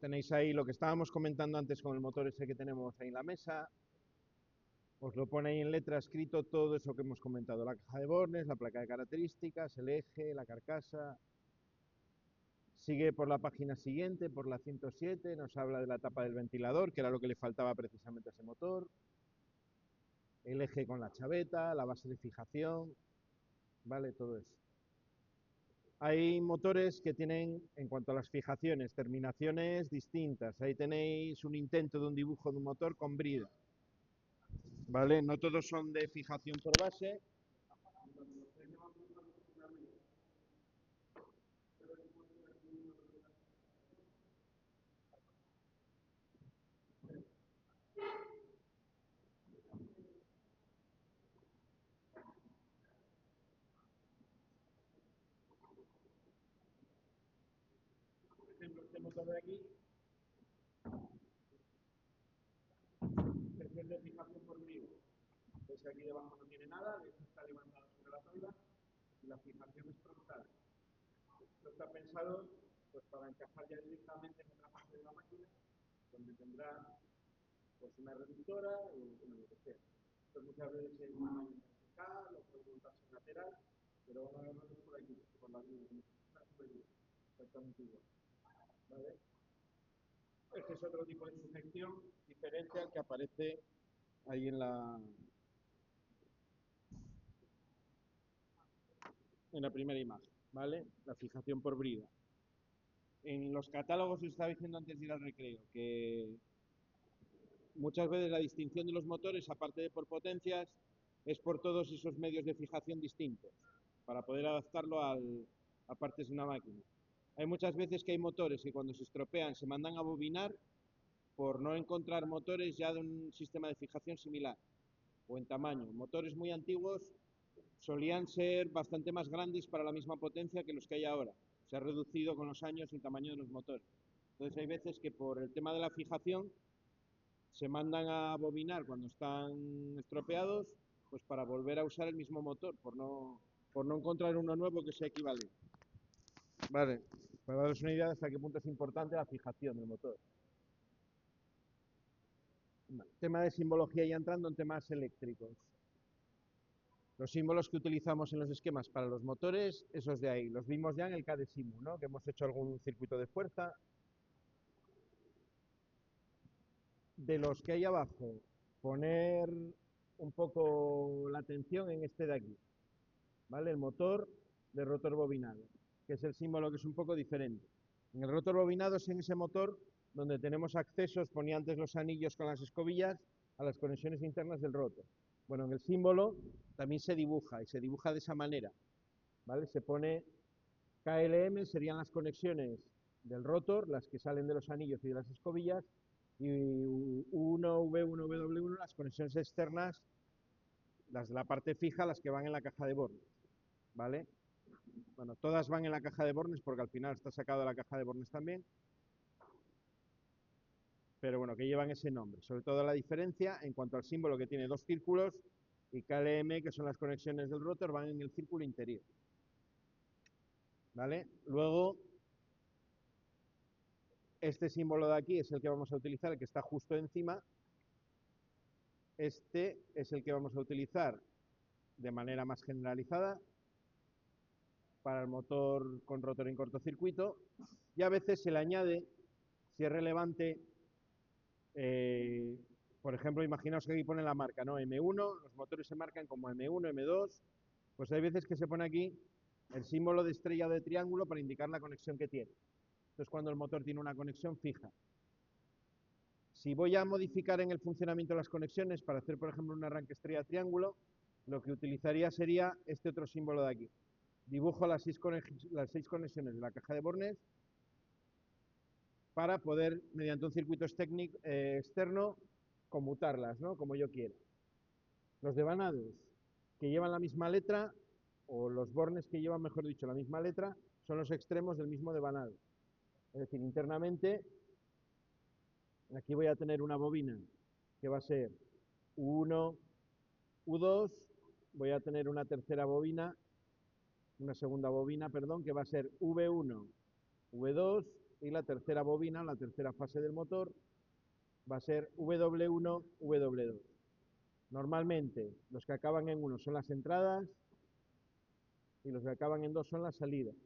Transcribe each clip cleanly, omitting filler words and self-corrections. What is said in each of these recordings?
Tenéis ahí lo que estábamos comentando antes con el motor ese que tenemos ahí en la mesa. Os lo pone ahí en letra escrito todo eso que hemos comentado. La caja de bornes, la placa de características, el eje, la carcasa. Sigue por la página siguiente, por la 107, nos habla de la tapa del ventilador, que era lo que le faltaba precisamente a ese motor. El eje con la chaveta, la base de fijación, ¿vale? Todo eso. Hay motores que tienen, en cuanto a las fijaciones, terminaciones distintas. Ahí tenéis un intento de un dibujo de un motor con brida, ¿vale? No todos son de fijación por base. Por ejemplo, este motor de aquí es de fijación por brida. Ves que aquí debajo no tiene nada, de hecho está levantado sobre la tabla y la fijación es frontal. Esto está pensado pues, para encajar ya directamente en otra parte de la máquina, donde tendrá pues, una reductora o bueno, lo que sea. Esto muchas veces es una vertical o puede montarse en lateral, pero vamos a agarrarnos por aquí, por la línea, una superior, exactamente igual. ¿Vale? Este es otro tipo de sujeción diferente al que aparece ahí en la primera imagen, ¿vale? La fijación por brida. En los catálogos os estaba diciendo antes de ir al recreo que muchas veces la distinción de los motores, aparte de por potencias, es por todos esos medios de fijación distintos, para poder adaptarlo a partes de una máquina. Hay muchas veces que hay motores que cuando se estropean se mandan a bobinar por no encontrar motores ya de un sistema de fijación similar o en tamaño. Motores muy antiguos solían ser bastante más grandes para la misma potencia que los que hay ahora. Se ha reducido con los años el tamaño de los motores. Entonces hay veces que por el tema de la fijación se mandan a bobinar cuando están estropeados, pues para volver a usar el mismo motor, por no encontrar uno nuevo que sea equivalente. Vale, para daros una idea de hasta qué punto es importante la fijación del motor. Vale. Tema de simbología ya entrando en temas eléctricos. Los símbolos que utilizamos en los esquemas para los motores, esos de ahí, los vimos ya en el KDSIMU, ¿no? Que hemos hecho algún circuito de fuerza. De los que hay abajo, poner un poco la atención en este de aquí, ¿vale? El motor de rotor bobinado, que es el símbolo que es un poco diferente. En el rotor bobinado es en ese motor donde tenemos accesos, ponía antes los anillos con las escobillas, a las conexiones internas del rotor. Bueno, en el símbolo también se dibuja, y se dibuja de esa manera, ¿vale? Se pone KLM, serían las conexiones del rotor, las que salen de los anillos y de las escobillas, y U1, V1, W1, las conexiones externas, las de la parte fija, las que van en la caja de bornes, ¿vale? Bueno, todas van en la caja de bornes porque al final está sacado de la caja de bornes también, pero bueno, que llevan ese nombre. Sobre todo la diferencia en cuanto al símbolo que tiene dos círculos y KLM, que son las conexiones del rotor, van en el círculo interior, ¿vale? Luego, este símbolo de aquí es el que vamos a utilizar, el que está justo encima. Este es el que vamos a utilizar de manera más generalizada para el motor con rotor en cortocircuito y a veces se le añade, si es relevante, por ejemplo, imaginaos que aquí pone la marca, ¿no? M1, los motores se marcan como M1, M2, pues hay veces que se pone aquí el símbolo de estrella o de triángulo para indicar la conexión que tiene. Esto es cuando el motor tiene una conexión fija. Si voy a modificar en el funcionamiento de las conexiones para hacer, por ejemplo, un arranque estrella-triángulo, lo que utilizaría sería este otro símbolo de aquí. Dibujo las seis conexiones de la caja de bornes para poder, mediante un circuito externo, conmutarlas, ¿no? Como yo quiera. Los devanados que llevan la misma letra, o los bornes que llevan, mejor dicho, la misma letra, son los extremos del mismo devanado. Es decir, internamente, aquí voy a tener una bobina que va a ser U1, U2, voy a tener una tercera bobina, una segunda bobina, perdón, que va a ser V1, V2, y la tercera bobina, la tercera fase del motor, va a ser W1, W2. Normalmente los que acaban en 1 son las entradas y los que acaban en 2 son las salidas.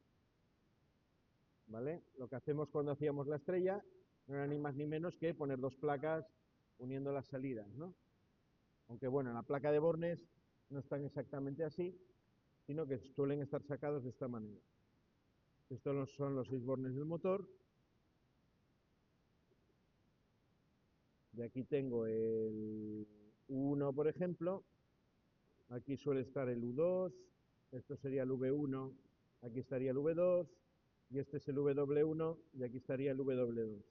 ¿Vale? Lo que hacemos cuando hacíamos la estrella no era ni más ni menos que poner dos placas uniendo las salidas, ¿no? Aunque bueno, en la placa de Bornes no están exactamente así, sino que suelen estar sacados de esta manera. Estos son los 6 bornes del motor. De aquí tengo el U1, por ejemplo. Aquí suele estar el U2. Esto sería el V1. Aquí estaría el V2. Y este es el W1 y aquí estaría el W2.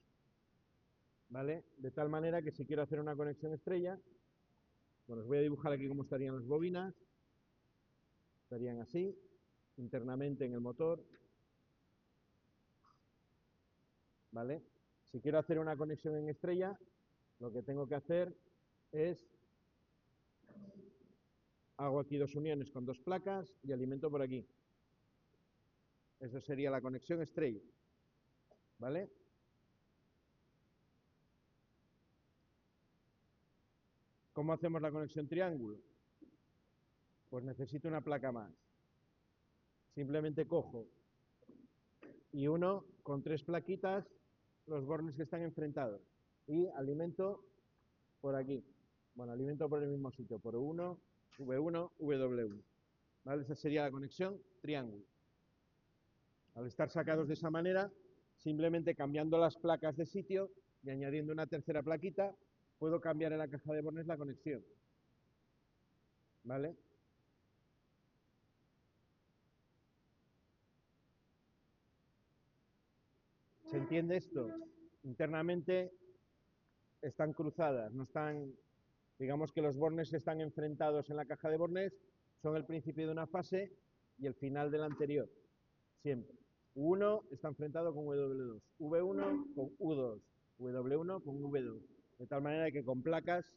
¿Vale? De tal manera que si quiero hacer una conexión estrella, bueno, os voy a dibujar aquí cómo estarían las bobinas. Estarían así, internamente en el motor. ¿Vale? Si quiero hacer una conexión en estrella, lo que tengo que hacer es, hago aquí dos uniones con dos placas y alimento por aquí. Eso sería la conexión estrella. ¿Vale? ¿Cómo hacemos la conexión triángulo? Pues necesito una placa más. Simplemente cojo y uno con 3 plaquitas los bornes que están enfrentados y alimento por aquí. Bueno, alimento por el mismo sitio, por V1, W1. ¿Vale? Esa sería la conexión triángulo. Al estar sacados de esa manera, simplemente cambiando las placas de sitio y añadiendo una tercera plaquita, puedo cambiar en la caja de bornes la conexión. ¿Vale? ¿Se entiende esto? Internamente están cruzadas, no están, digamos que los bornes están enfrentados en la caja de bornes, son el principio de una fase y el final de la anterior, siempre. U1 está enfrentado con W2, V1 con U2, W1 con V2, de tal manera que con placas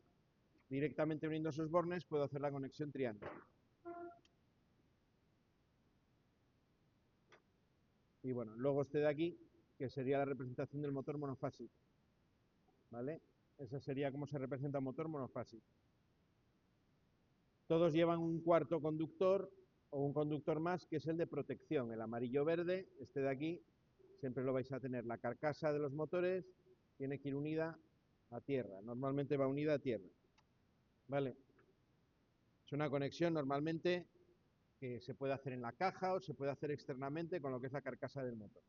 directamente uniendo esos bornes puedo hacer la conexión triángulo. Y bueno, luego este de aquí, que sería la representación del motor monofásico, ¿vale? Esa sería cómo se representa un motor monofásico. Todos llevan un cuarto conductor o un conductor más, que es el de protección, el amarillo-verde, este de aquí, siempre lo vais a tener. La carcasa de los motores tiene que ir unida a tierra, normalmente va unida a tierra, ¿vale? Es una conexión normalmente que se puede hacer en la caja o se puede hacer externamente con lo que es la carcasa del motor.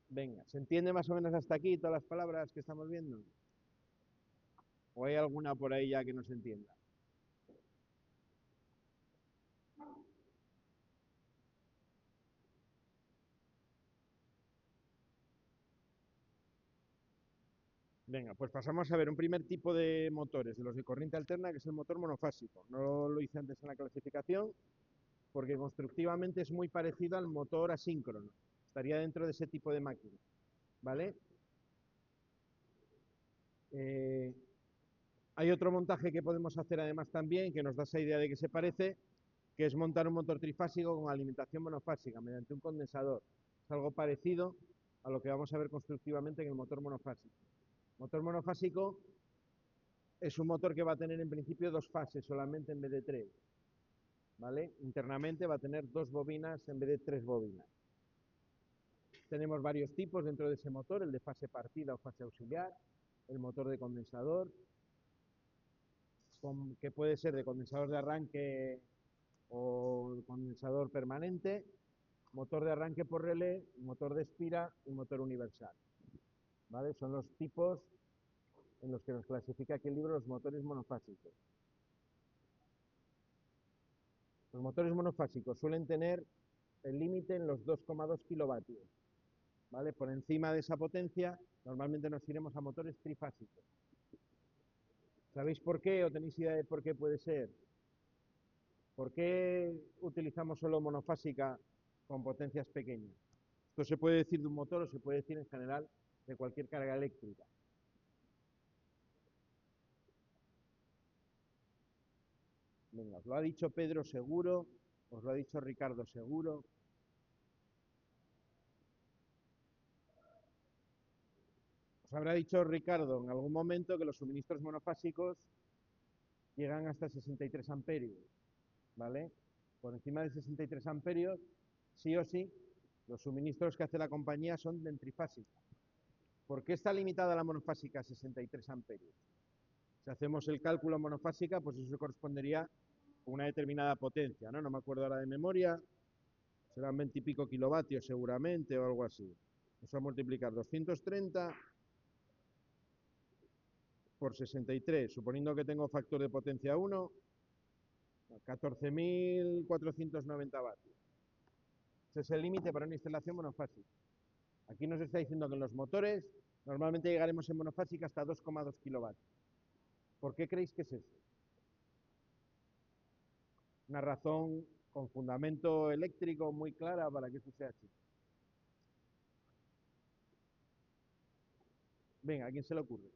Venga, ¿se entiende más o menos hasta aquí todas las palabras que estamos viendo? ¿O hay alguna por ahí ya que no se entienda? Venga, pues pasamos a ver un primer tipo de motores, de los de corriente alterna, que es el motor monofásico. No lo hice antes en la clasificación, porque constructivamente es muy parecido al motor asíncrono. Estaría dentro de ese tipo de máquina, ¿vale? Eh, Hay otro montaje que podemos hacer además también, que nos da esa idea de que se parece, que es montar un motor trifásico con alimentación monofásica mediante un condensador. Es algo parecido a lo que vamos a ver constructivamente en el motor monofásico. Motor monofásico es un motor que va a tener en principio dos fases solamente en vez de tres, ¿vale? Internamente va a tener dos bobinas en vez de tres bobinas. Tenemos varios tipos dentro de ese motor, el de fase partida o fase auxiliar, el motor de condensador, que puede ser de condensador de arranque o condensador permanente, motor de arranque por relé, motor de espira y motor universal. ¿Vale? Son los tipos en los que nos clasifica aquí el libro los motores monofásicos. Los motores monofásicos suelen tener el límite en los 2,2 kilovatios. ¿Vale? Por encima de esa potencia, normalmente nos iremos a motores trifásicos. ¿Sabéis por qué o tenéis idea de por qué puede ser? ¿Por qué utilizamos solo monofásica con potencias pequeñas? Esto se puede decir de un motor o se puede decir en general de cualquier carga eléctrica. Venga, os lo ha dicho Pedro seguro Os lo ha dicho Ricardo seguro. Os habrá dicho Ricardo en algún momento que los suministros monofásicos llegan hasta 63 amperios, ¿vale? Por encima de 63 amperios, sí o sí, los suministros que hace la compañía son de trifásica. ¿Por qué está limitada la monofásica a 63 amperios? Si hacemos el cálculo monofásica, pues eso correspondería a una determinada potencia, ¿no? No me acuerdo ahora de memoria, serán 20 y pico kilovatios seguramente o algo así. Vamos a multiplicar 230 por 63, suponiendo que tengo factor de potencia 1, 14.490 vatios. Ese es el límite para una instalación monofásica. Aquí nos está diciendo que en los motores normalmente llegaremos en monofásica hasta 2,2 kilovatios. ¿Por qué creéis que es eso? Una razón con fundamento eléctrico muy clara para que eso sea así. Venga, ¿a quién se le ocurre?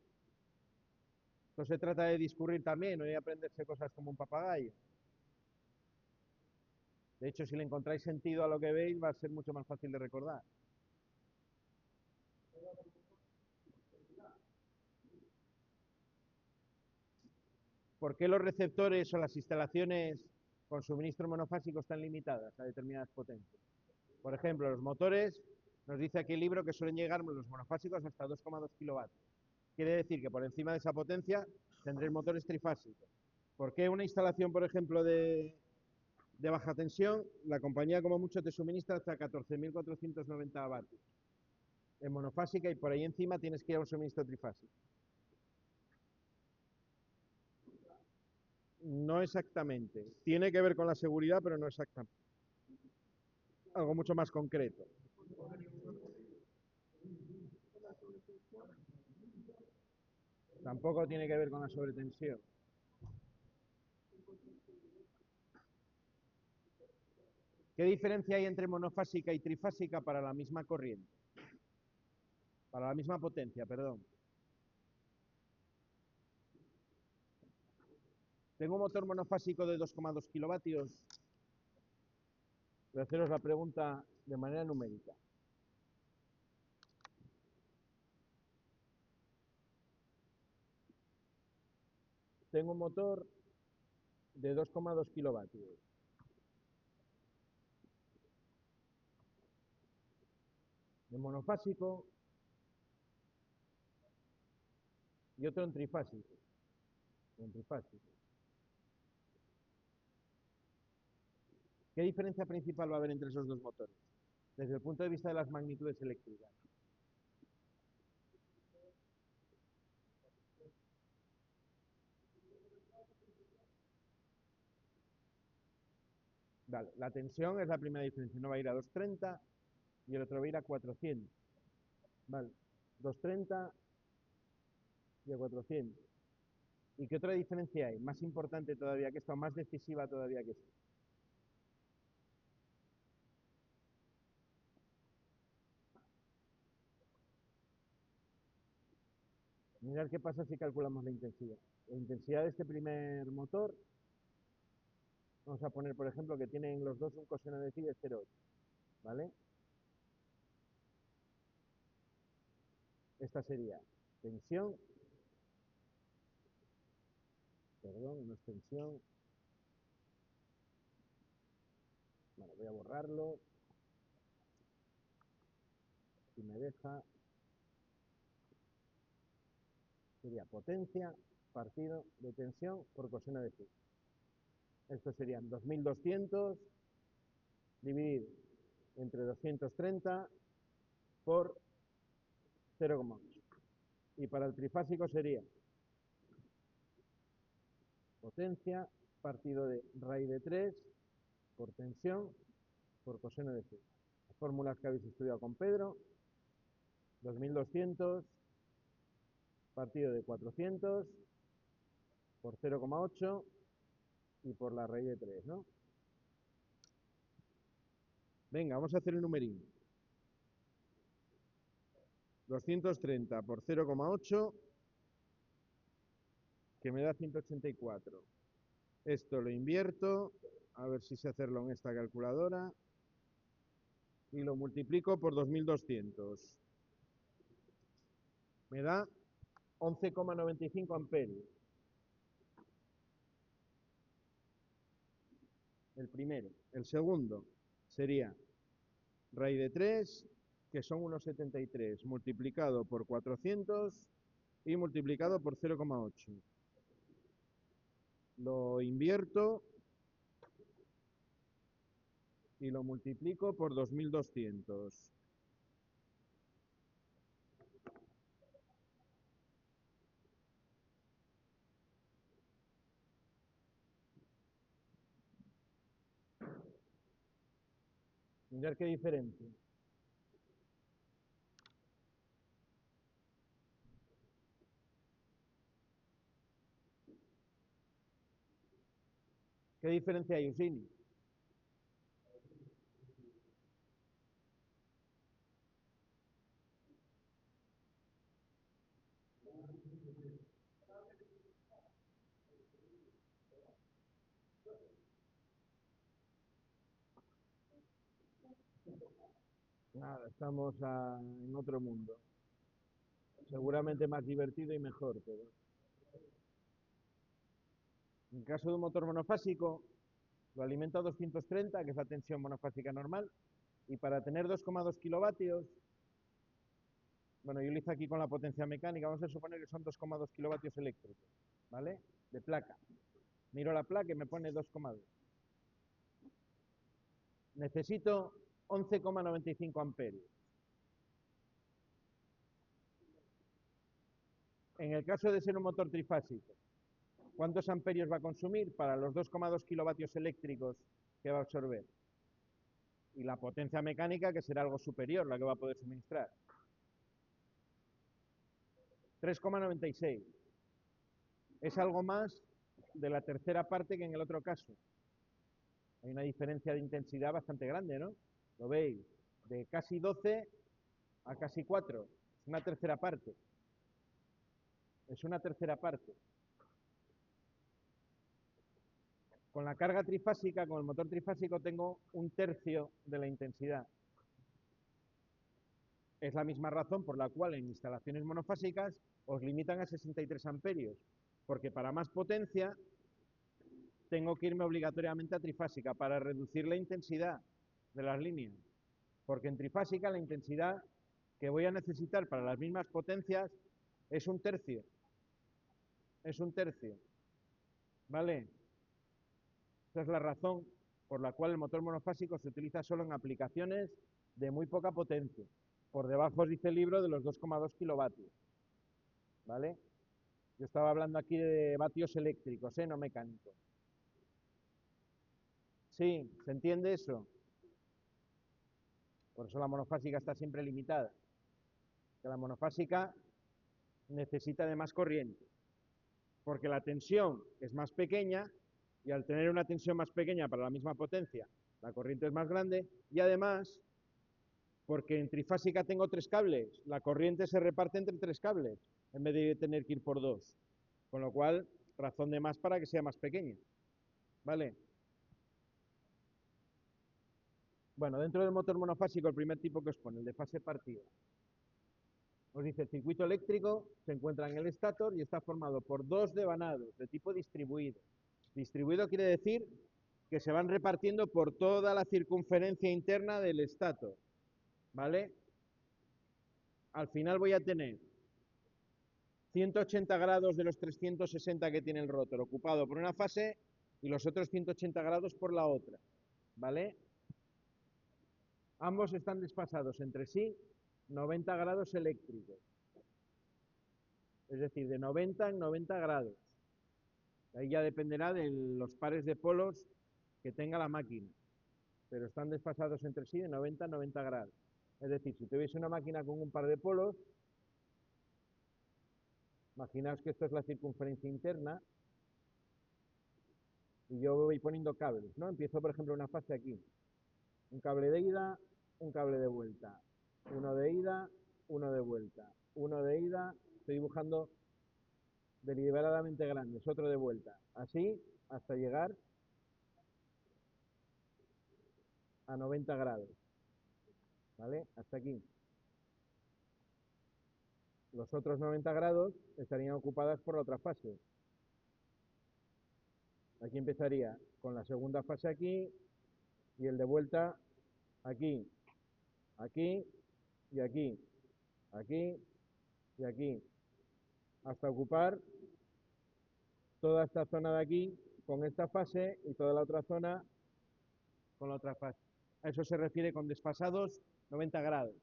Esto se trata de discurrir también, no de aprenderse cosas como un papagayo. De hecho, si le encontráis sentido a lo que veis, va a ser mucho más fácil de recordar. ¿Por qué los receptores o las instalaciones con suministro monofásico están limitadas a determinadas potencias? Por ejemplo, los motores, nos dice aquí el libro que suelen llegar los monofásicos hasta 2,2 kilovatios. Quiere decir que por encima de esa potencia tendréis motores trifásicos. ¿Por qué una instalación, por ejemplo, de baja tensión, la compañía como mucho te suministra hasta 14.490 vatios en monofásica y por ahí encima tienes que ir a un suministro trifásico? No exactamente. Tiene que ver con la seguridad, pero no exactamente. Algo mucho más concreto. Tampoco tiene que ver con la sobretensión. ¿Qué diferencia hay entre monofásica y trifásica para la misma corriente? Para la misma potencia, perdón. Tengo un motor monofásico de 2,2 kilovatios. Voy a haceros la pregunta de manera numérica. Tengo un motor de 2,2 kilovatios. De monofásico y otro en trifásico. En trifásico. ¿Qué diferencia principal va a haber entre esos dos motores? Desde el punto de vista de las magnitudes eléctricas. Vale, la tensión es la primera diferencia. Uno va a ir a 230 y el otro va a ir a 400. Vale, 230 y a 400. ¿Y qué otra diferencia hay? Más importante todavía que esto, más decisiva todavía que esto. Mirad qué pasa si calculamos la intensidad. La intensidad de este primer motor, vamos a poner, por ejemplo, que tienen los dos un coseno de phi de 0,8, ¿vale? Esta sería tensión, perdón, no es tensión. Bueno, voy a borrarlo, si me deja. Sería potencia partido de tensión por coseno de phi. Esto serían 2200 dividido entre 230 por 0,8. Y para el trifásico sería potencia partido de raíz de 3 por tensión por coseno de phi. Las fórmulas que habéis estudiado con Pedro, 2200 partido de 400 por 0,8 y por la raíz de 3, ¿no? Venga, vamos a hacer el numerín. 230 por 0,8, que me da 184. Esto lo invierto A ver si sé hacerlo en esta calculadora. Y lo multiplico por 2200. Me da 11,95 amperios. El primero. El segundo sería raíz de 3, que son unos 73, multiplicado por 400 y multiplicado por 0,8. Lo invierto y lo multiplico por 2200. Mirad qué diferencia. ¿Qué diferencia hay, Usini? Nada, estamos en otro mundo. Seguramente más divertido y mejor, pero en caso de un motor monofásico, lo alimento a 230, que es la tensión monofásica normal, y para tener 2,2 kilovatios, bueno, yo lo hice aquí con la potencia mecánica, vamos a suponer que son 2,2 kilovatios eléctricos, ¿vale? De placa. Miro la placa y me pone 2,2. Necesito 11,95 amperios. En el caso de ser un motor trifásico, ¿cuántos amperios va a consumir para los 2,2 kilovatios eléctricos que va a absorber? Y la potencia mecánica, que será algo superior, la que va a poder suministrar. 3,96. Es algo más de la tercera parte que en el otro caso. Hay una diferencia de intensidad bastante grande, ¿no? ¿Lo veis? De casi 12 a casi 4. Es una tercera parte. Es una tercera parte. Con la carga trifásica, con el motor trifásico, tengo un tercio de la intensidad. Es la misma razón por la cual en instalaciones monofásicas os limitan a 63 amperios, porque para más potencia tengo que irme obligatoriamente a trifásica para reducir la intensidad de las líneas, porque en trifásica la intensidad que voy a necesitar para las mismas potencias es un tercio, ¿vale? Esa es la razón por la cual el motor monofásico se utiliza solo en aplicaciones de muy poca potencia. Por debajo os dice el libro de los 2,2 kilovatios, ¿vale? Yo estaba hablando aquí de vatios eléctricos, no mecánicos. Sí, ¿se entiende eso? Por eso la monofásica está siempre limitada. Que la monofásica necesita de más corriente, porque la tensión es más pequeña y al tener una tensión más pequeña para la misma potencia, la corriente es más grande y además, porque en trifásica tengo 3 cables, la corriente se reparte entre 3 cables en vez de tener que ir por 2, con lo cual, razón de más para que sea más pequeña, ¿vale? Bueno, dentro del motor monofásico, el primer tipo que os pone, el de fase partida. Os dice, el circuito eléctrico se encuentra en el estator y está formado por dos devanados de tipo distribuido. Distribuido quiere decir que se van repartiendo por toda la circunferencia interna del estator, ¿vale? Al final voy a tener 180 grados de los 360 que tiene el rotor ocupado por una fase y los otros 180 grados por la otra, ¿vale? Ambos están desfasados entre sí 90 grados eléctricos, es decir, de 90 en 90 grados. Ahí ya dependerá de los pares de polos que tenga la máquina, pero están desfasados entre sí de 90 a 90 grados. Es decir, si tuviese una máquina con un par de polos, imaginaos que esto es la circunferencia interna y yo voy poniendo cables, ¿no? Empiezo, por ejemplo, una fase aquí. Un cable de ida, un cable de vuelta. Uno de ida, uno de vuelta. Uno de ida, estoy dibujando deliberadamente grandes, otro de vuelta. Así hasta llegar a 90 grados, ¿vale? Hasta aquí. Los otros 90 grados estarían ocupadas por la otra fase. Aquí empezaría con la segunda fase aquí y el de vuelta aquí, aquí y aquí, aquí y aquí, hasta ocupar toda esta zona de aquí con esta fase y toda la otra zona con la otra fase. A eso se refiere con desfasados 90 grados.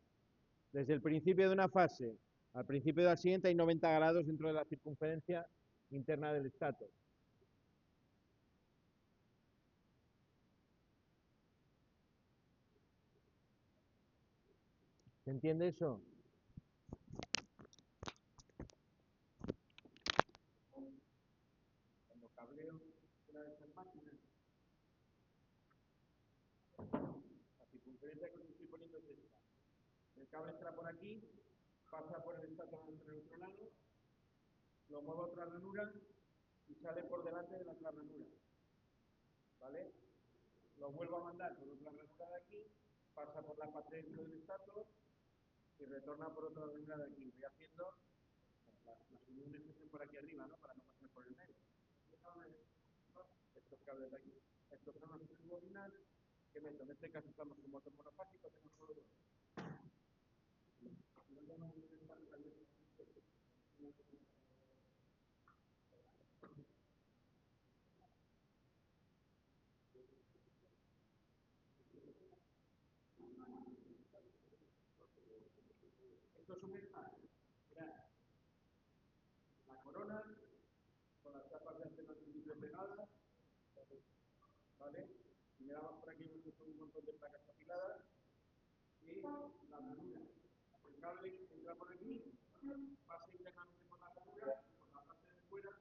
Desde el principio de una fase al principio de la siguiente hay 90 grados dentro de la circunferencia interna del estator. ¿Se entiende eso? Cuando cableo una de estas máquinas, la circunferencia que os estoy poniendo es esta. El cable entra por aquí, pasa por el estator por el otro lado, lo muevo a otra ranura y sale por delante de la otra ranura. ¿Vale? Lo vuelvo a mandar por otra ranura de aquí, pasa por la parte dentro del estator y retorna por otra ranura de aquí. Voy haciendo las uniones que estén por aquí arriba, ¿no? Para no pasar por el medio. Estos cables de aquí. Estos son los tres bobinas que meto. En este caso estamos con motor monofásico, tenemos solo dos. Estos son estas. Mirad, la corona con las capas de acero al principio pegadas, ¿vale? Y miramos por aquí, hemos puesto un montón de placas afiladas y la ranura. El cable entra por aquí, pasa internamente por la ranura, por la parte de fuera,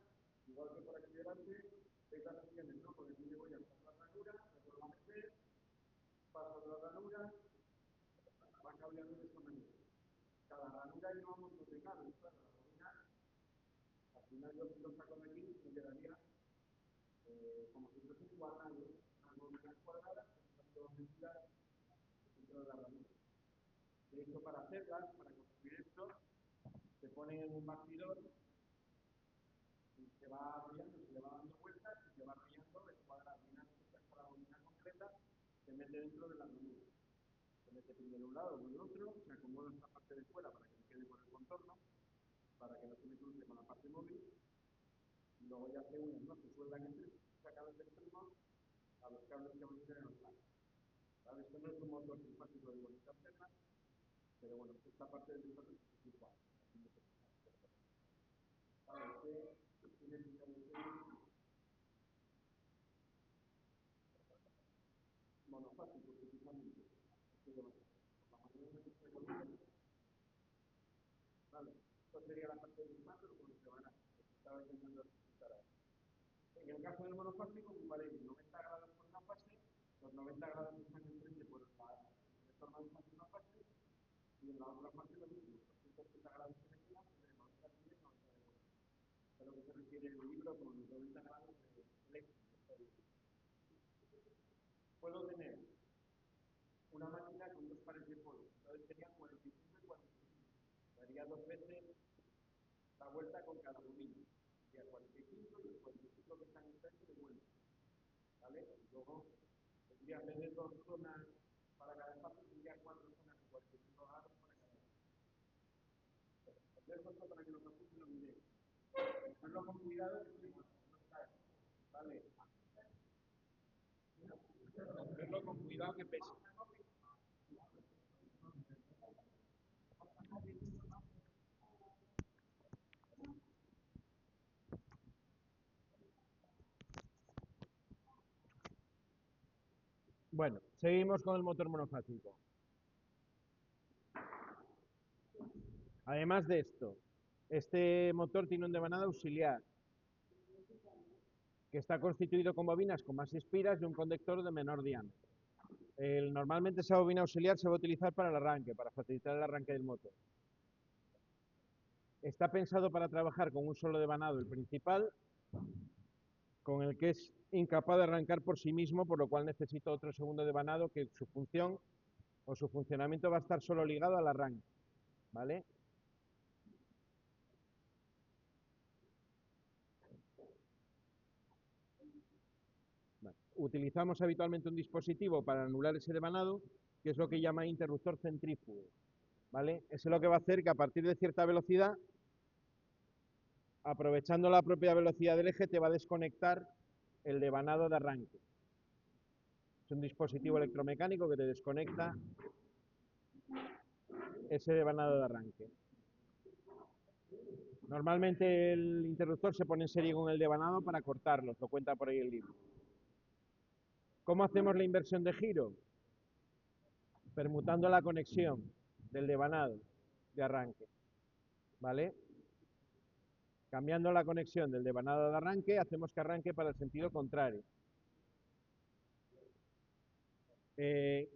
igual que por aquí delante, veis las opciones, ¿no? Por aquí me voy a la ranura, me vuelvo a meter, paso a la ranura, va cableando de esta manera. Cada ranura lleva un montón de cables, claro, la bobina, al final yo si lo saco de aquí, me quedaría como si fuese un cuadrado, una bobina cuadrada, que están todas metidas dentro de la ranura. De hecho, para hacerlas, para construir esto, se pone en un bastidor y se va arrollando, se le va dando vueltas y se va arrollando el cuadrado. Y una vez que está la bobina completa, se mete dentro de la ranura. Se mete primero un lado o el otro, se acomoda esta parte de fuera para que no quede por el contorno, para que no se me cruce con la parte móvil. Y luego ya se unen, ¿no? Se sueldan entre cables extremos a los cables que van a ir en los lados. ¿Vale? Esto no es un motor simpático de bonita alterna, pero bueno, esta parte del estator es igual. ¿Vale? Tiene monofásico, precisamente. La mayoría de los volumen, ¿vale? Esto sería la parte del estator con lo que van a. Estaba intentando explicar ahí. En el caso del monofásico, ocuparéis 90 grados por una fase, los 90 grados están enfrente por el retorno de una fase, y en la otra fase lo mismo, los 180 grados que me quedan, de 90 de 10, 90 de vuelta. Es lo que se refiere el libro con los 90 grados de eléctrico. Puedo tener una máquina con dos pares de polos, entonces serían 45 y 45. Daría dos veces la vuelta con cada bobina. Sería 45 y los 45 que están enfrente de vuelta. ¿Vale? Y luego tendría, en vez de dos zonas para cada espacio, tendría cuatro zonas de 45 grados para cada espacio. Os dejo esto para que lo paséis y lo miréis. Hacerlo con cuidado que no cae. ¿Vale? Hacerlo con cuidado que pesa. Bueno, seguimos con el motor monofásico. Además de esto, este motor tiene un devanado auxiliar que está constituido con bobinas con más espiras y un conductor de menor diámetro. Normalmente esa bobina auxiliar se va a utilizar para el arranque, para facilitar el arranque del motor. Está pensado para trabajar con un solo devanado, el principal, con el que es incapaz de arrancar por sí mismo, por lo cual necesito otro segundo devanado que su función o su funcionamiento va a estar solo ligado al arranque, ¿vale? Vale. Utilizamos habitualmente un dispositivo para anular ese devanado, que es lo que llama interruptor centrífugo, ¿vale? Eso es lo que va a hacer que a partir de cierta velocidad, aprovechando la propia velocidad del eje, te va a desconectar el devanado de arranque. Es un dispositivo electromecánico que te desconecta ese devanado de arranque. Normalmente el interruptor se pone en serie con el devanado para cortarlos, lo cuenta por ahí el libro. ¿Cómo hacemos la inversión de giro? Permutando la conexión del devanado de arranque, ¿vale? Cambiando la conexión del devanado de arranque, hacemos que arranque para el sentido contrario. Eh,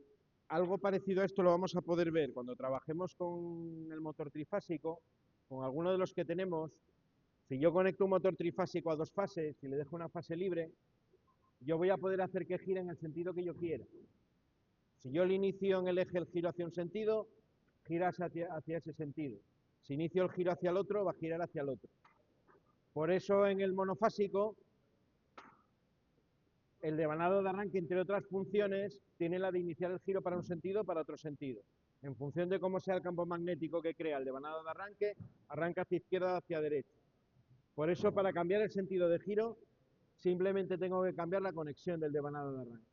Algo parecido a esto lo vamos a poder ver cuando trabajemos con el motor trifásico, con alguno de los que tenemos. Si yo conecto un motor trifásico a dos fases y le dejo una fase libre, yo voy a poder hacer que gire en el sentido que yo quiera. Si yo le inicio en el eje el giro hacia un sentido, gira hacia ese sentido. Si inicio el giro hacia el otro, va a girar hacia el otro. Por eso en el monofásico, el devanado de arranque, entre otras funciones, tiene la de iniciar el giro para un sentido o para otro sentido. En función de cómo sea el campo magnético que crea el devanado de arranque, arranca hacia izquierda o hacia derecha. Por eso, para cambiar el sentido de giro, simplemente tengo que cambiar la conexión del devanado de arranque.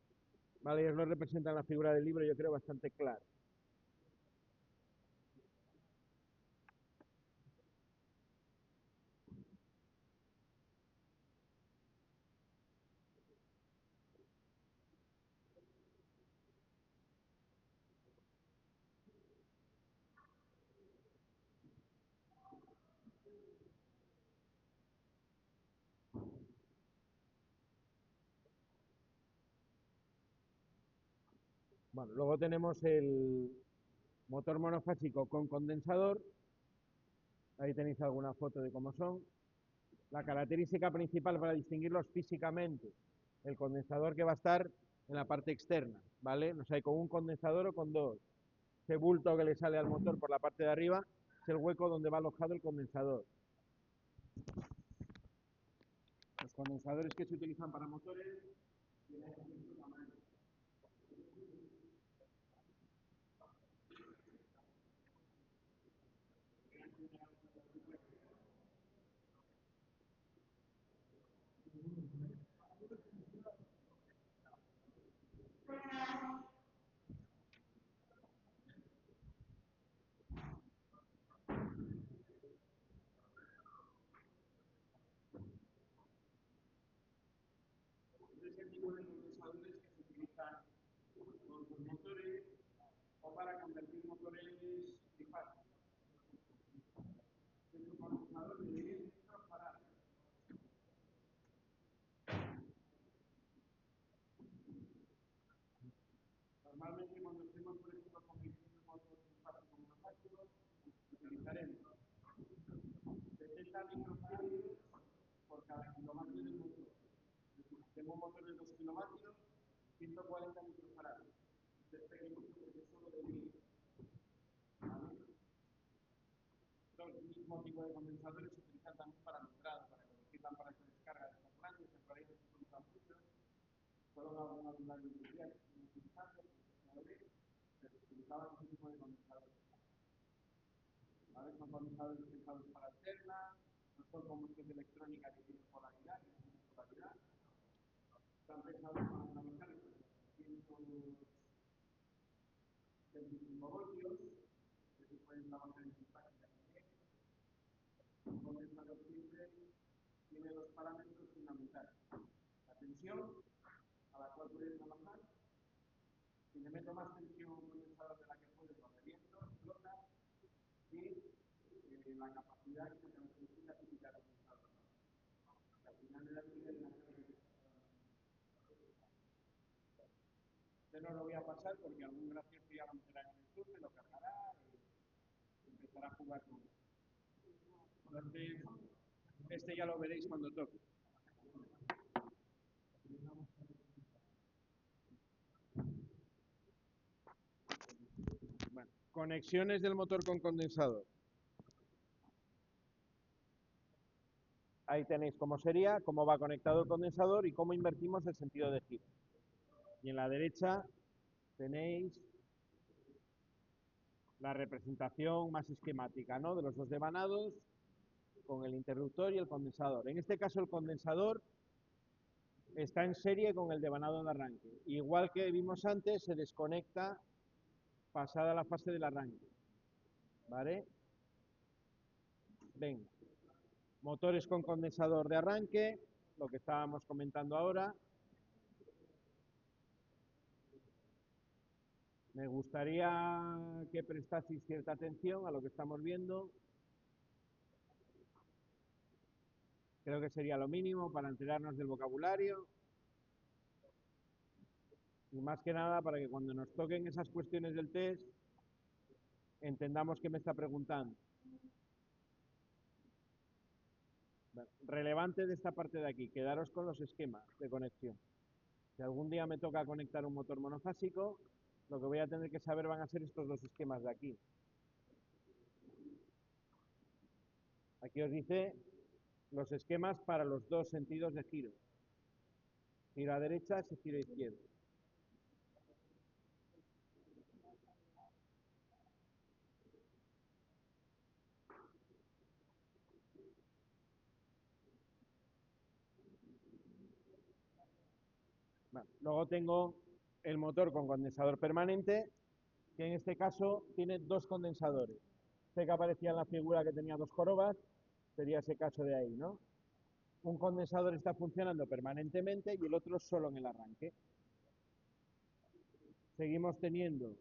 Vale, y os lo representa en la figura del libro, yo creo bastante claro. Bueno, luego tenemos el motor monofásico con condensador. Ahí tenéis alguna foto de cómo son. La característica principal para distinguirlos físicamente, el condensador que va a estar en la parte externa, ¿vale? No sé, con un condensador o con dos. Ese bulto que le sale al motor por la parte de arriba es el hueco donde va alojado el condensador. Los condensadores que se utilizan para motores tienen este tamaño. Este es el tipo de condensadores que se utilizan con los motores o para convertir motores trifásicos. Es un condensador de 10 litros para. Normalmente cuando estemos, por ejemplo, convirtiendo motor trifásico monofásico, utilizaremos 70 microfarads por cada kilovatio del motor. Es decir, si tengo un motor de 2 kilovatios, 140 microfarads. Este es pequeñito porque es solo de 10. ¿Vale? Los mismos tipos de condensadores se utilizan también para alumbrado, para convertir lámparas de descarga de estos grandes, en realidad no se utilizan muchos, solo en algunas lugares industriales que están utilizando, como se pero se utilizaban este tipo de condensadores. ¿Vale? Son condensadores pensados para alternas, no son como estos de electrónica que tienen polaridad, que tienen polaridad. Están pensados para trabajar en 725 voltios, que se pueden trabajar en simpática también. Un condensador simple tiene dos parámetros fundamentales. La tensión a la cual puede trabajar. Si le meto más tensión a un condensador de la que puede, lo reviento, explota. Y la capacidad que se caracteriza típica del condensador. Al final de la vida de la Este no lo voy a pasar porque algún gracioso ya lo meterá en el YouTube, lo cargará y empezará a jugar con él. Entonces, este ya lo veréis cuando toque. Conexiones del motor con condensador. Ahí tenéis cómo sería, cómo va conectado el condensador y cómo invertimos el sentido de giro. Y en la derecha tenéis la representación más esquemática, ¿no? De los dos devanados con el interruptor y el condensador. En este caso el condensador está en serie con el devanado de arranque. Igual que vimos antes, se desconecta pasada la fase del arranque. ¿Vale? Venga. Motores con condensador de arranque, lo que estábamos comentando ahora. Me gustaría que prestaseis cierta atención a lo que estamos viendo. Creo que sería lo mínimo para enterarnos del vocabulario. Y más que nada para que cuando nos toquen esas cuestiones del test, entendamos qué me está preguntando. Relevante de esta parte de aquí, quedaros con los esquemas de conexión. Si algún día me toca conectar un motor monofásico, lo que voy a tener que saber van a ser estos dos esquemas de aquí. Aquí os dice los esquemas para los dos sentidos de giro. Giro a derecha y giro a izquierda. Bueno, luego tengo el motor con condensador permanente, que en este caso tiene dos condensadores. Este que aparecía en la figura que tenía dos jorobas, sería ese caso de ahí, ¿no? Un condensador está funcionando permanentemente y el otro solo en el arranque. Seguimos teniendo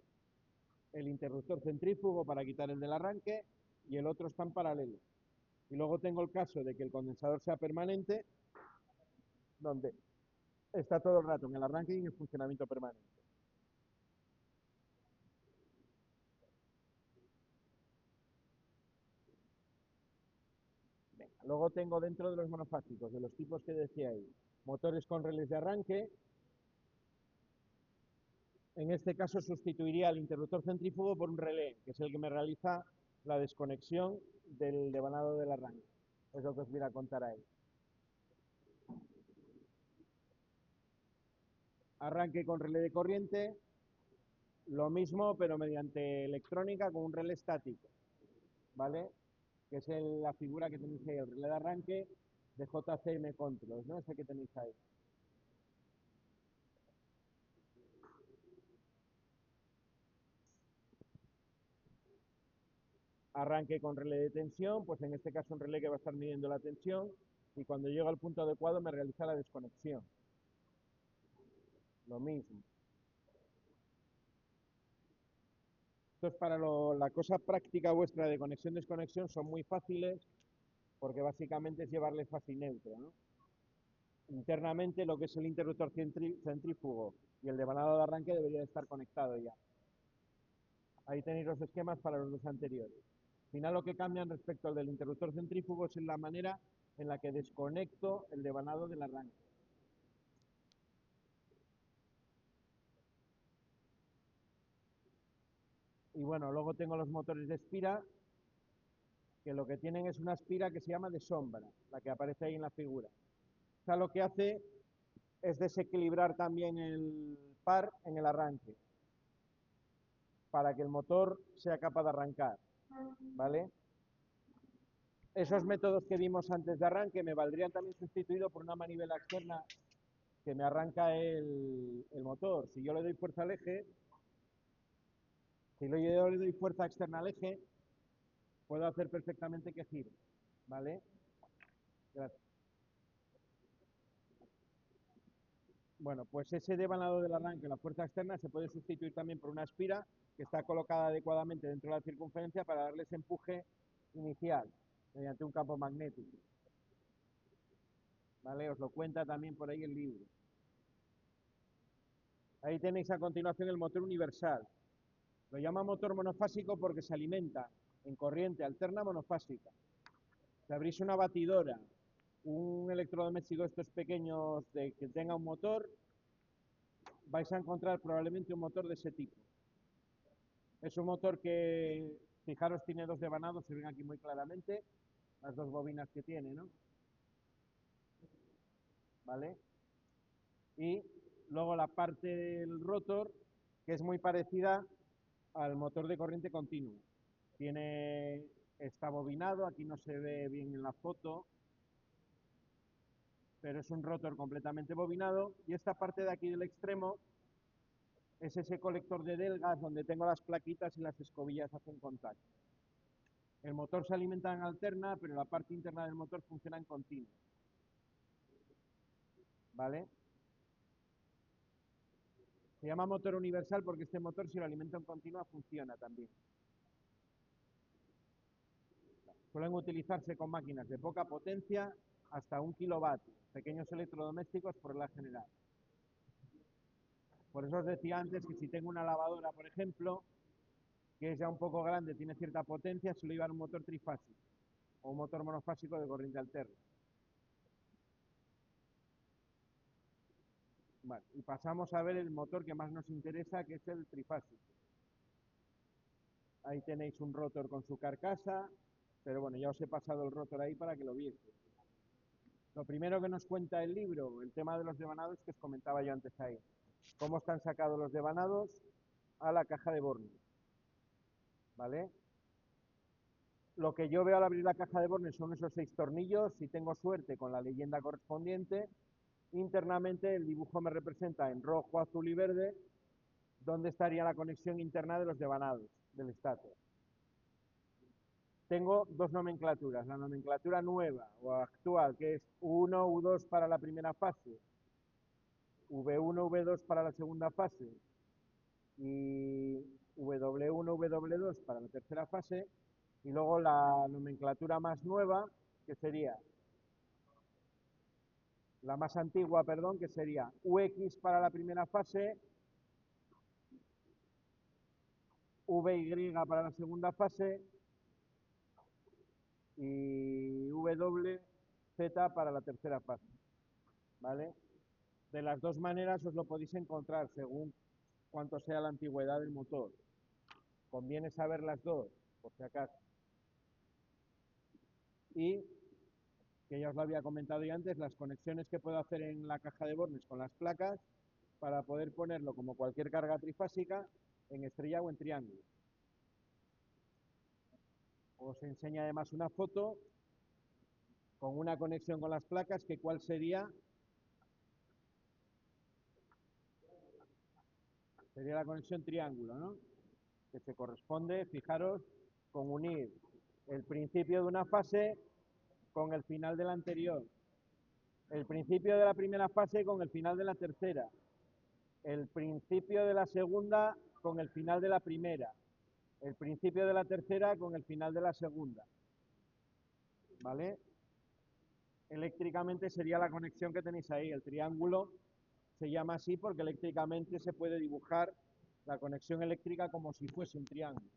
el interruptor centrífugo para quitar el del arranque y el otro está en paralelo. Y luego tengo el caso de que el condensador sea permanente, donde está todo el rato en el arranque y en el funcionamiento permanente. Venga, luego tengo dentro de los monofásicos, de los tipos que decía ahí, motores con relés de arranque. En este caso sustituiría el interruptor centrífugo por un relé, que es el que me realiza la desconexión del devanado del arranque. Es lo que os voy a contar ahí. Arranque con relé de corriente, lo mismo pero mediante electrónica con un relé estático, ¿vale? Que es la figura que tenéis ahí, el relé de arranque de JCM Controls, ¿no? Ese que tenéis ahí. Arranque con relé de tensión, pues en este caso un relé que va a estar midiendo la tensión y cuando llega al punto adecuado me realiza la desconexión. Lo mismo. Esto es para la cosa práctica vuestra de conexión-desconexión, son muy fáciles porque básicamente es llevarle fase y neutro, ¿no? Internamente lo que es el interruptor centrífugo y el devanado de arranque debería de estar conectado ya. Ahí tenéis los esquemas para los dos anteriores. Al final lo que cambian respecto al del interruptor centrífugo es en la manera en la que desconecto el devanado del arranque. Y bueno, luego tengo los motores de espira, que lo que tienen es una espira que se llama de sombra, la que aparece ahí en la figura. O sea, lo que hace es desequilibrar también el par en el arranque, para que el motor sea capaz de arrancar, ¿vale? Esos métodos que vimos antes de arranque me valdrían también sustituido por una manivela externa que me arranca el motor. Si yo le doy fuerza al eje, si yo le doy fuerza externa al eje, puedo hacer perfectamente que gire, ¿vale? Gracias. Bueno, pues ese devanado del arranque, la fuerza externa, se puede sustituir también por una espira que está colocada adecuadamente dentro de la circunferencia para darle ese empuje inicial mediante un campo magnético. ¿Vale? Os lo cuenta también por ahí el libro. Ahí tenéis a continuación el motor universal. Lo llama motor monofásico porque se alimenta en corriente alterna monofásica. Si abrís una batidora, un electrodoméstico de estos pequeños que tenga un motor, vais a encontrar probablemente un motor de ese tipo. Es un motor que, fijaros, tiene dos devanados, se ven aquí muy claramente, las dos bobinas que tiene, ¿no? ¿Vale? Y luego la parte del rotor, que es muy parecida al motor de corriente continua. Está bobinado, aquí no se ve bien en la foto, pero es un rotor completamente bobinado. Y esta parte de aquí del extremo es ese colector de delgas donde tengo las plaquitas y las escobillas hacen contacto. El motor se alimenta en alterna, pero la parte interna del motor funciona en continuo. ¿Vale? Se llama motor universal porque este motor, si lo alimento en continua, funciona también. Suelen utilizarse con máquinas de poca potencia hasta 1 kilovatio, pequeños electrodomésticos por la general. Por eso os decía antes que si tengo una lavadora, por ejemplo, que es ya un poco grande, tiene cierta potencia, suele llevar un motor trifásico o un motor monofásico de corriente alterna. Vale, y pasamos a ver el motor que más nos interesa, que es el trifásico. Ahí tenéis un rotor con su carcasa, pero bueno, ya os he pasado el rotor ahí para que lo vieseis. Lo primero que nos cuenta el libro, el tema de los devanados que os comentaba yo antes ahí. Cómo están sacados los devanados a la caja de Borne, ¿vale? Lo que yo veo al abrir la caja de Borne son esos 6 tornillos, si tengo suerte con la leyenda correspondiente. Internamente el dibujo me representa en rojo, azul y verde dónde estaría la conexión interna de los devanados del estátor. Tengo dos nomenclaturas, la nomenclatura nueva o actual, que es U1, U2 para la primera fase, V1, V2 para la segunda fase y W1, W2 para la tercera fase, y luego la nomenclatura más nueva, que sería la más antigua, perdón, que sería UX para la primera fase, VY para la segunda fase y WZ para la tercera fase, ¿vale? De las dos maneras os lo podéis encontrar según cuánto sea la antigüedad del motor. Conviene saber las dos, por si acaso. Y, que ya os lo había comentado ya antes, las conexiones que puedo hacer en la caja de bornes con las placas para poder ponerlo como cualquier carga trifásica en estrella o en triángulo. Os enseña además una foto con una conexión con las placas, que cuál sería la conexión triángulo, ¿no? Que se corresponde, fijaros, con unir el principio de una fase con el final de la anterior, el principio de la primera fase con el final de la tercera, el principio de la segunda con el final de la primera, el principio de la tercera con el final de la segunda, ¿vale? Eléctricamente sería la conexión que tenéis ahí, el triángulo se llama así porque eléctricamente se puede dibujar la conexión eléctrica como si fuese un triángulo,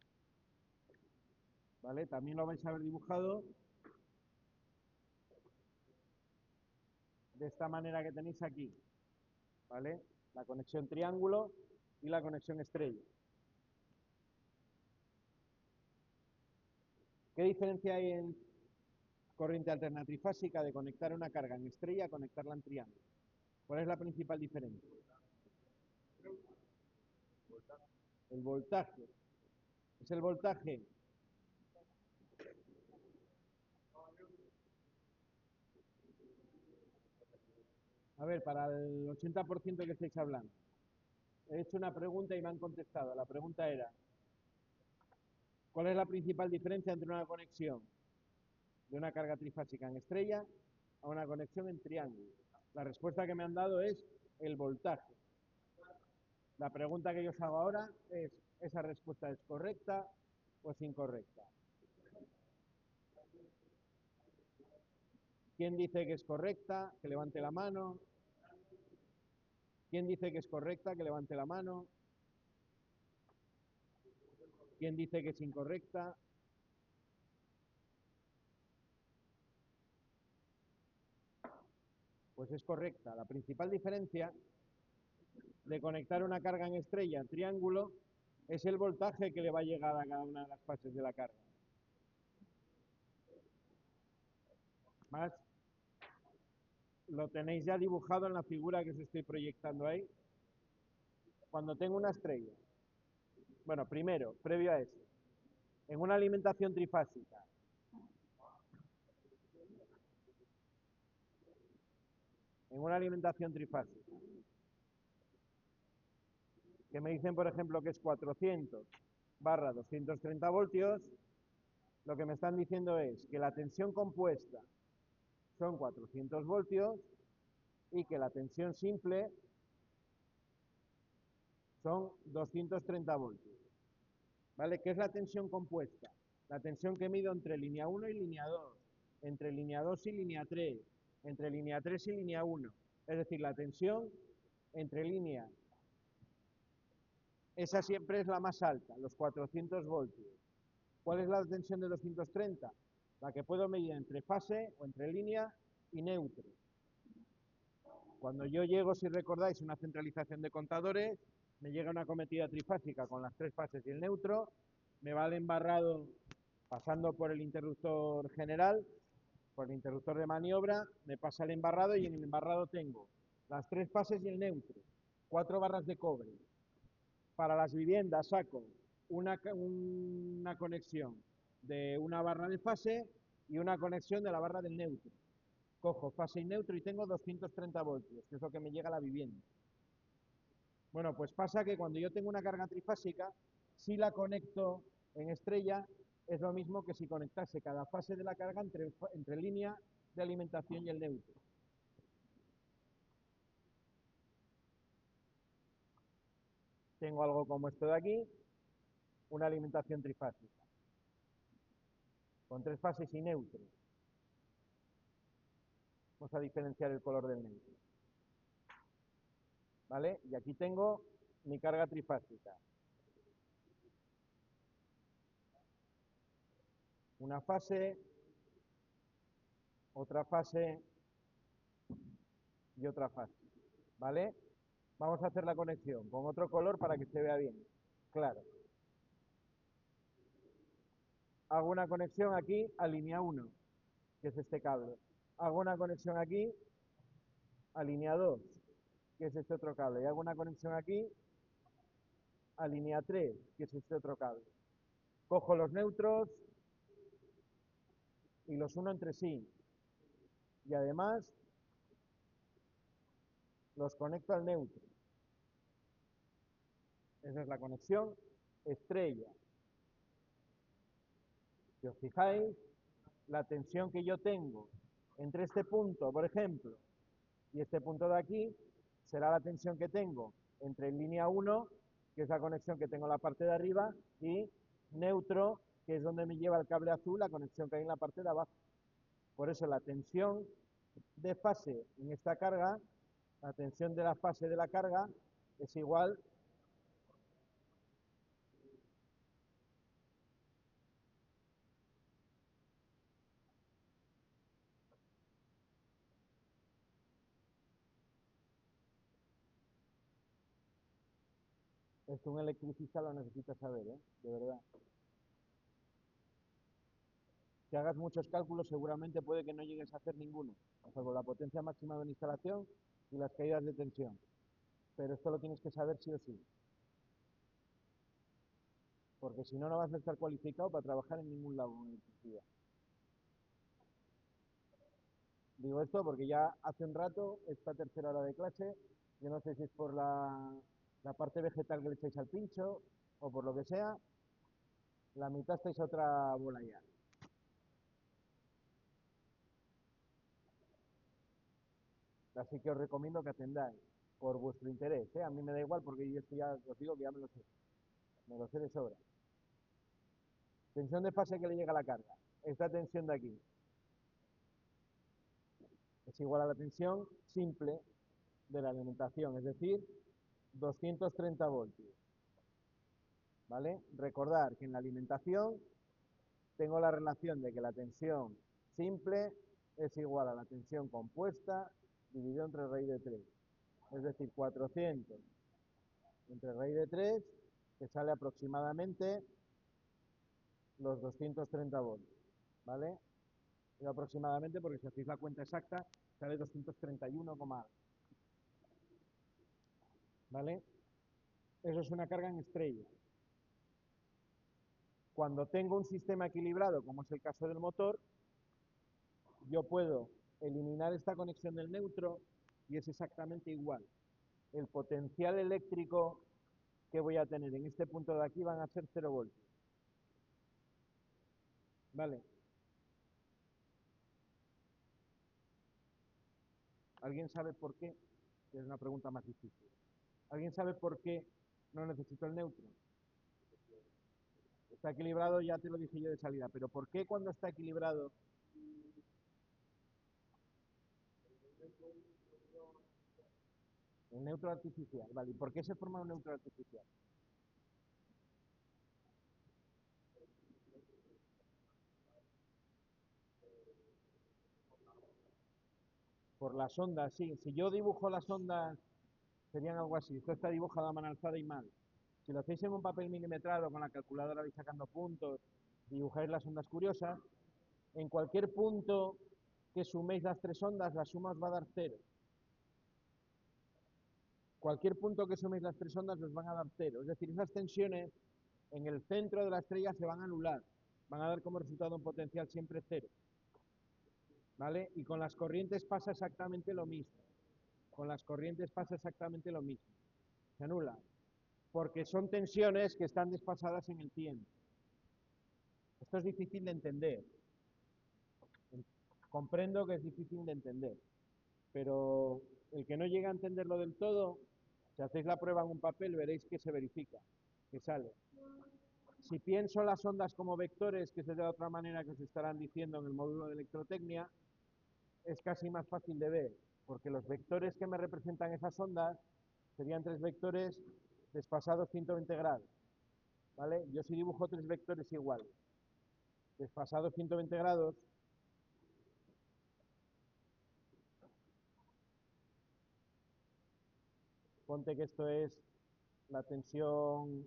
¿vale? También lo vais a ver dibujado de esta manera que tenéis aquí, ¿vale? La conexión triángulo y la conexión estrella. ¿Qué diferencia hay en corriente alterna trifásica de conectar una carga en estrella a conectarla en triángulo? ¿Cuál es la principal diferencia? El voltaje. Es el voltaje. A ver, para el 80% que estáis hablando. He hecho una pregunta y me han contestado. La pregunta era, ¿cuál es la principal diferencia entre una conexión de una carga trifásica en estrella a una conexión en triángulo? La respuesta que me han dado es el voltaje. La pregunta que yo os hago ahora es, ¿esa respuesta es correcta o es incorrecta? ¿Quién dice que es correcta? Que levante la mano. ¿Quién dice que es correcta? Que levante la mano. ¿Quién dice que es incorrecta? Pues es correcta. La principal diferencia de conectar una carga en estrella en triángulo es el voltaje que le va a llegar a cada una de las fases de la carga. Más, lo tenéis ya dibujado en la figura que os estoy proyectando ahí. Cuando tengo una estrella, bueno, primero, previo a eso, en una alimentación trifásica, que me dicen, por ejemplo, que es 400 barra 230 voltios, lo que me están diciendo es que la tensión compuesta son 400 voltios y que la tensión simple son 230 voltios. ¿Vale? ¿Qué es la tensión compuesta? La tensión que mido entre línea 1 y línea 2, entre línea 2 y línea 3, entre línea 3 y línea 1. Es decir, la tensión entre línea, esa siempre es la más alta, los 400 voltios. ¿Cuál es la tensión de 230? La que puedo medir entre fase o entre línea y neutro. Cuando yo llego, si recordáis, una centralización de contadores, me llega una cometida trifásica con las tres fases y el neutro, me va al embarrado pasando por el interruptor general, por el interruptor de maniobra, me pasa el embarrado y en el embarrado tengo las tres fases y el neutro, 4 barras de cobre. Para las viviendas saco una conexión de una barra de fase y una conexión de la barra del neutro. Cojo fase y neutro y tengo 230 voltios, que es lo que me llega a la vivienda. Bueno, pues pasa que cuando yo tengo una carga trifásica, si la conecto en estrella, es lo mismo que si conectase cada fase de la carga entre línea de alimentación y el neutro. Tengo algo como esto de aquí, una alimentación trifásica, con tres fases y neutro. Vamos a diferenciar el color del neutro. ¿Vale? Y aquí tengo mi carga trifásica. Una fase, otra fase y otra fase. ¿Vale? Vamos a hacer la conexión con otro color para que se vea bien. Claro. Hago una conexión aquí a línea 1, que es este cable. Hago una conexión aquí a línea 2, que es este otro cable. Y hago una conexión aquí a línea 3, que es este otro cable. Cojo los neutros y los uno entre sí. Y además los conecto al neutro. Esa es la conexión estrella. Si os fijáis, la tensión que yo tengo entre este punto, por ejemplo, y este punto de aquí, será la tensión que tengo entre línea 1, que es la conexión que tengo en la parte de arriba, y neutro, que es donde me lleva el cable azul, la conexión que hay en la parte de abajo. Por eso la tensión de fase en esta carga, la tensión de la fase de la carga, es igual. Esto un electricista lo necesita saber, ¿eh? De verdad. Si hagas muchos cálculos, seguramente puede que no llegues a hacer ninguno, salvo la potencia máxima de una instalación y las caídas de tensión. Pero esto lo tienes que saber sí o sí, porque si no, no vas a estar cualificado para trabajar en ningún lado en electricidad. Digo esto porque ya hace un rato, esta tercera hora de clase, yo no sé si es por la parte vegetal que le echáis al pincho o por lo que sea, la mitad estáis a otra bola ya. Así que os recomiendo que atendáis por vuestro interés, ¿eh? A mí me da igual porque yo esto ya os digo que ya me lo sé de sobra. Tensión de fase que le llega a la carga. Esta tensión de aquí es igual a la tensión simple de la alimentación, es decir, 230 voltios. ¿Vale? Recordar que en la alimentación tengo la relación de que la tensión simple es igual a la tensión compuesta dividido entre raíz de 3. Es decir, 400 entre raíz de 3 que sale aproximadamente los 230 voltios, ¿vale? Digo aproximadamente porque si hacéis la cuenta exacta, sale 231, ¿vale? Eso es una carga en estrella. Cuando tengo un sistema equilibrado, como es el caso del motor, yo puedo eliminar esta conexión del neutro y es exactamente igual. El potencial eléctrico que voy a tener en este punto de aquí van a ser 0 voltios. ¿Vale? ¿Alguien sabe por qué? Es una pregunta más difícil. ¿Alguien sabe por qué no necesito el neutro? Está equilibrado, ya te lo dije yo de salida, pero ¿por qué cuando está equilibrado un neutro artificial? ¿Vale? ¿Y por qué se forma un neutro artificial? Por las ondas, sí. Si yo dibujo las ondas, serían algo así. Esto está dibujado a mano alzada y mal. Si lo hacéis en un papel milimetrado con la calculadora vais sacando puntos, dibujáis las ondas curiosas, en cualquier punto que suméis las tres ondas, la suma os va a dar cero. Cualquier punto que suméis las tres ondas os van a dar cero. Es decir, esas tensiones en el centro de la estrella se van a anular. Van a dar como resultado un potencial siempre cero. ¿Vale? Y con las corrientes pasa exactamente lo mismo. Con las corrientes pasa exactamente lo mismo. Se anula. Porque son tensiones que están desfasadas en el tiempo. Esto es difícil de entender. Comprendo que es difícil de entender. Pero el que no llega a entenderlo del todo, si hacéis la prueba en un papel, veréis que se verifica, que sale. Si pienso las ondas como vectores, que es de la otra manera que os estarán diciendo en el módulo de electrotecnia, es casi más fácil de ver, porque los vectores que me representan esas ondas serían tres vectores desfasados 120 grados, ¿vale? Yo si dibujo tres vectores iguales, desfasados 120 grados, ponte que esto es la tensión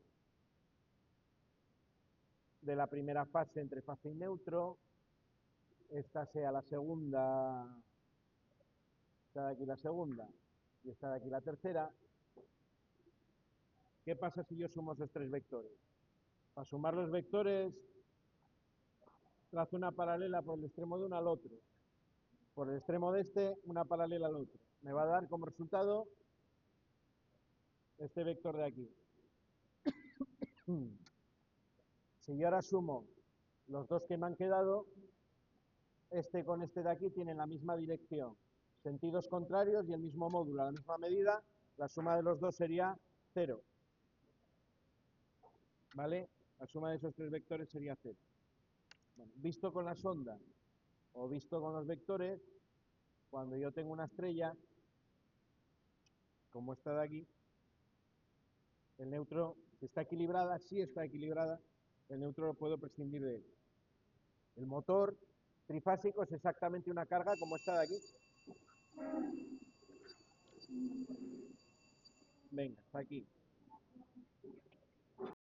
de la primera fase entre fase y neutro, esta sea la segunda, esta de aquí la segunda y esta de aquí la tercera. ¿Qué pasa si yo sumo esos tres vectores? Para sumar los vectores, trazo una paralela por el extremo de uno al otro. Por el extremo de este, una paralela al otro. Me va a dar como resultado este vector de aquí. Si yo ahora sumo los dos que me han quedado, este con este de aquí tienen la misma dirección, sentidos contrarios y el mismo módulo, a la misma medida, la suma de los dos sería 0. ¿Vale? La suma de esos tres vectores sería 0. Bueno, visto con la sonda o visto con los vectores, cuando yo tengo una estrella, como esta de aquí, el neutro, si está equilibrada, sí está equilibrada, el neutro lo puedo prescindir de él. El motor trifásico es exactamente una carga como esta de aquí. Venga, está aquí.